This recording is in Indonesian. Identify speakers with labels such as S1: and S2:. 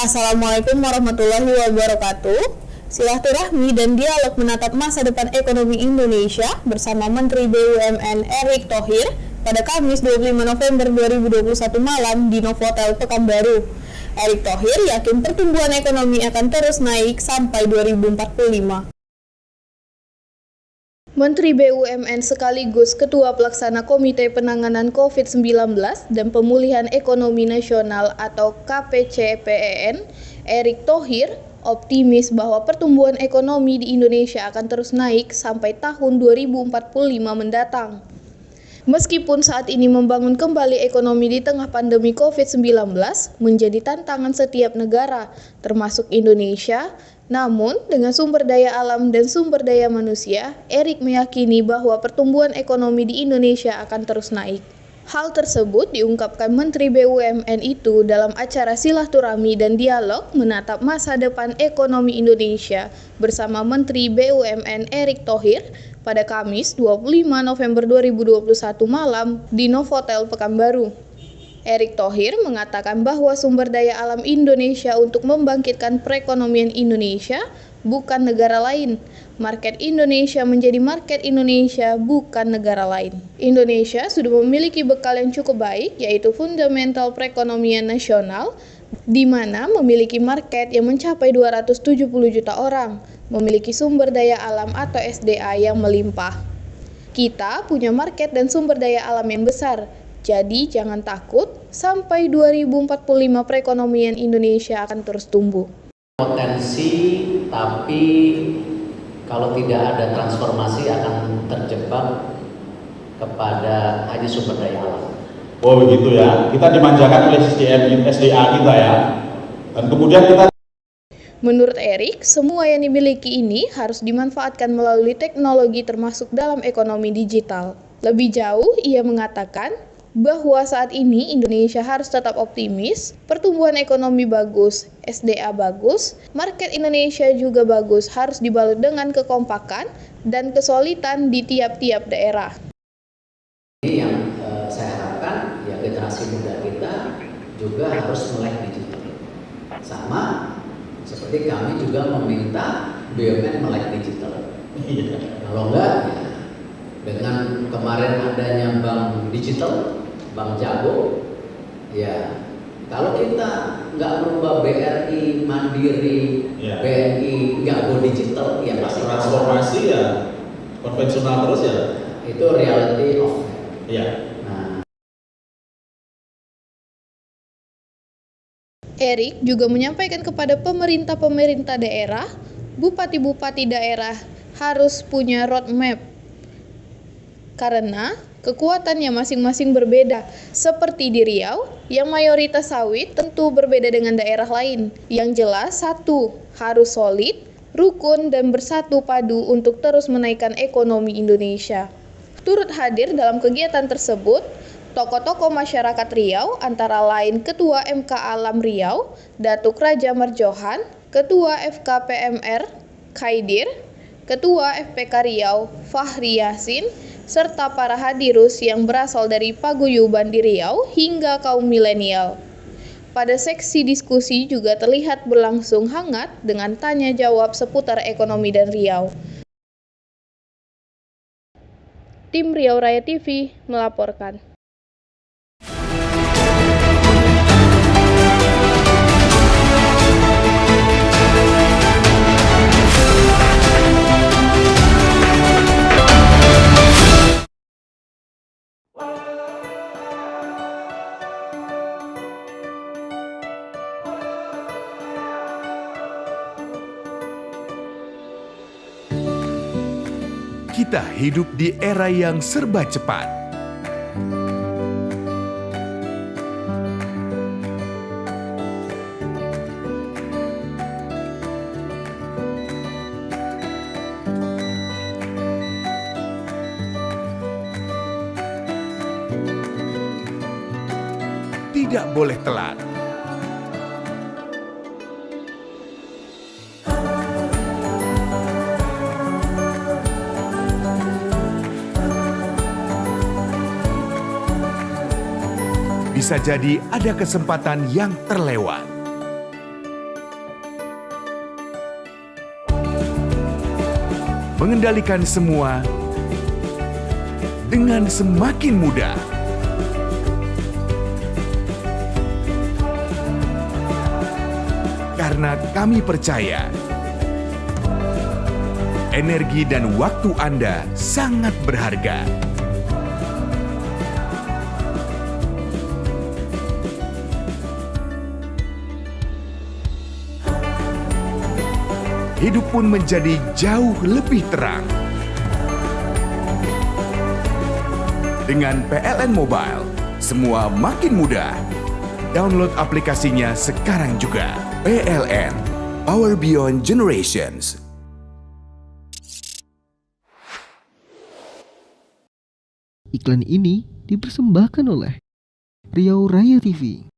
S1: Assalamualaikum warahmatullahi wabarakatuh. Silaturahmi dan dialog menatap masa depan ekonomi Indonesia bersama Menteri BUMN Erick Thohir pada Kamis 25 November 2021 malam di Novotel Pekanbaru. Erick Thohir yakin pertumbuhan ekonomi akan terus naik sampai 2045. Menteri BUMN sekaligus Ketua Pelaksana Komite Penanganan COVID-19 dan Pemulihan Ekonomi Nasional atau KPCPEN, Erick Thohir, optimis bahwa pertumbuhan ekonomi di Indonesia akan terus naik sampai tahun 2045 mendatang. Meskipun saat ini membangun kembali ekonomi di tengah pandemi COVID-19 menjadi tantangan setiap negara, termasuk Indonesia, namun dengan sumber daya alam dan sumber daya manusia, Erick meyakini bahwa pertumbuhan ekonomi di Indonesia akan terus naik. Hal tersebut diungkapkan Menteri BUMN itu dalam acara silaturahmi dan dialog menatap masa depan ekonomi Indonesia bersama Menteri BUMN Erick Thohir pada Kamis 25 November 2021 malam di Novotel Pekanbaru. Erick Thohir mengatakan bahwa sumber daya alam Indonesia untuk membangkitkan perekonomian Indonesia bukan negara lain. Market Indonesia menjadi market Indonesia, bukan negara lain. Indonesia sudah memiliki bekal yang cukup baik, yaitu fundamental perekonomian nasional, di mana memiliki market yang mencapai 270 juta orang, memiliki sumber daya alam atau SDA yang melimpah. Kita punya market dan sumber daya alam yang besar, jadi jangan takut, sampai 2045 perekonomian Indonesia akan terus tumbuh.
S2: Potensi, tapi kalau tidak ada transformasi akan terjebak kepada hanya sumber daya alam.
S3: Oh begitu ya, kita dimanjakan oleh SDA kita ya. Dan kemudian kita
S1: Menurut Erick, semua yang dimiliki ini harus dimanfaatkan melalui teknologi termasuk dalam ekonomi digital. Lebih jauh, ia mengatakan bahwa saat ini Indonesia harus tetap optimis, pertumbuhan ekonomi bagus, SDA bagus, market Indonesia juga bagus, harus dibalut dengan kekompakan dan kesolidan di tiap-tiap daerah.
S2: Ini yang saya harapkan, ya generasi muda kita juga harus melek digital. Sama seperti kami juga meminta BUMN melek digital. Kalau enggak, ya, dengan kemarin adanya bank digital, bank jago, ya kalau kita nggak merubah BRI, Mandiri,
S3: ya.
S2: BNI nggak go digital, ya pasti
S3: transformasi ya konvensional terus ya.
S2: Itu reality of.
S3: Ya.
S1: Erick juga menyampaikan kepada pemerintah daerah, bupati-bupati daerah harus punya roadmap karena kekuatannya masing-masing berbeda. Seperti di Riau, yang mayoritas sawit tentu berbeda dengan daerah lain. Yang jelas, satu, harus solid, rukun, dan bersatu padu untuk terus menaikkan ekonomi Indonesia. Turut hadir dalam kegiatan tersebut, tokoh-tokoh masyarakat Riau antara lain Ketua MK Alam Riau, Datuk Raja Marjohan, Ketua FKPMR Khaidir, Ketua FPK Riau Fahri Yasin, serta para hadirus yang berasal dari paguyuban di Riau hingga kaum milenial. Pada seksi diskusi juga terlihat berlangsung hangat dengan tanya jawab seputar ekonomi dan Riau. Tim Riau Raya TV melaporkan.
S4: Kita hidup di era yang serba cepat. Tidak boleh telat. bisa jadi ada kesempatan yang terlewat. mengendalikan semua dengan semakin mudah. Karena kami percaya energi dan waktu Anda sangat berharga. Hidup pun menjadi jauh lebih terang. Dengan PLN Mobile, semua makin mudah. Download aplikasinya sekarang juga. PLN, Power Beyond Generations.
S5: Iklan ini dipersembahkan oleh Riau Raya TV.